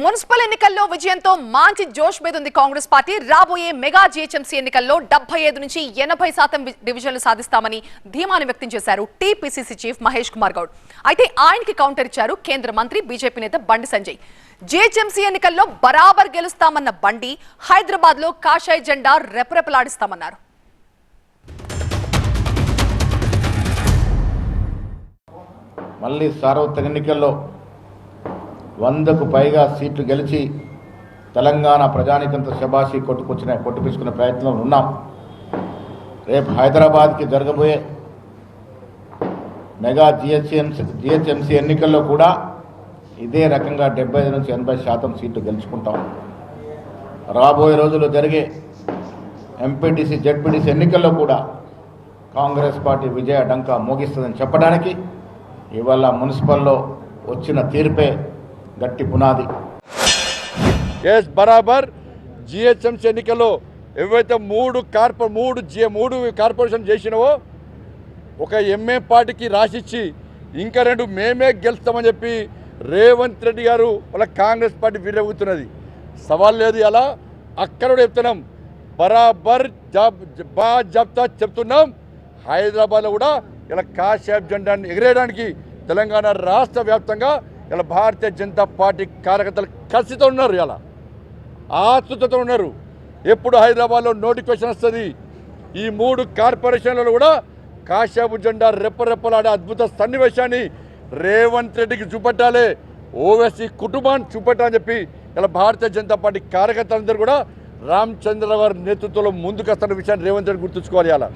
Municipal ఎన్నికల్లో విజయంతో మంచి జోష్ మీద ఉంది కాంగ్రెస్ పార్టీ. రాబోయే మెగా జీహెచ్ఎంసీ ఎన్నికల్లో 75 నుంచి 80% డివిజన్లు సాధిస్తామని ధీమాను వ్యక్తం చేశారు టీపీసీసీ చీఫ్ మహేష్ కుమార్ గౌడ్. అయితే ఆయనకి కౌంటర్ ఇచ్చారు కేంద్ర మంత్రి బీజేపీ నేత బండి సంజయ్. జీహెచ్ఎంసీ ఎన్నికల్లో బరాబర్ గెలుస్తామన్న బండి హైదరాబాద్ లో కాషాయ జెండా రెపరెపలాడిస్తామన్నారు. మళ్ళీ సార్వత్రిక ఎన్నికల్లో 100కు పైగా సీట్లు గెలిచి తెలంగాణ ప్రజానికంత శబాషి కొట్టుపించుకునే ప్రయత్నంలో ఉన్నాం. రేపు హైదరాబాద్కి జరగబోయే మెగా జిహెచ్ఎంసీ ఎన్నికల్లో కూడా ఇదే రకంగా 75 నుంచి 80% సీట్లు గెలుచుకుంటాం. రాబోయే రోజుల్లో జరిగే ఎంపీటీసీ జెడ్పీటీసీ ఎన్నికల్లో కూడా కాంగ్రెస్ పార్టీ విజయ డంకా మోగిస్తుందని చెప్పడానికి ఇవాళ మున్సిపల్లో వచ్చిన తీర్పే గట్టి పునాది. బరాబర్ జిహెచ్ఎంసీ ఎన్నికల్లో ఏవైతే మూడు కార్పొరేషన్ చేసినావో ఒక ఎంఏ పార్టీకి రాసిచ్చి ఇంకా 2 మేమే గెలుస్తామని చెప్పి రేవంత్ రెడ్డి గారు వాళ్ళ కాంగ్రెస్ పార్టీ విరవుతున్నది. సవాల్ లేదు. అలా అక్కడ చెప్తున్నాం, బరాబర్ జాబ్తా చెప్తున్నాం. హైదరాబాద్లో కూడా ఇలా కాషాయ జెండాన్ని ఎగిరేయడానికి తెలంగాణ రాష్ట్ర వ్యాప్తంగా ఇలా భారతీయ జనతా పార్టీ కార్యకర్తలు కసితో ఉన్నారు, ఇలా ఆతృతతో ఉన్నారు. ఎప్పుడు హైదరాబాద్లో నోటిఫికేషన్ వస్తుంది, ఈ 3 కార్పొరేషన్లలో కూడా కాషాయపు జెండా రెప్పరెప్పలాడే అద్భుత సన్నివేశాన్ని రేవంత్ రెడ్డికి చూపెట్టాలి, ఓవైసీ కుటుంబాన్ని చూపెట్టాలని చెప్పి ఇలా భారతీయ జనతా పార్టీ కార్యకర్తలందరూ కూడా రామచంద్ర గారి నేతృత్వంలో ముందుకు వస్తున్న విషయాన్ని రేవంత్ రెడ్డి గుర్తుంచుకోవాలి. అలా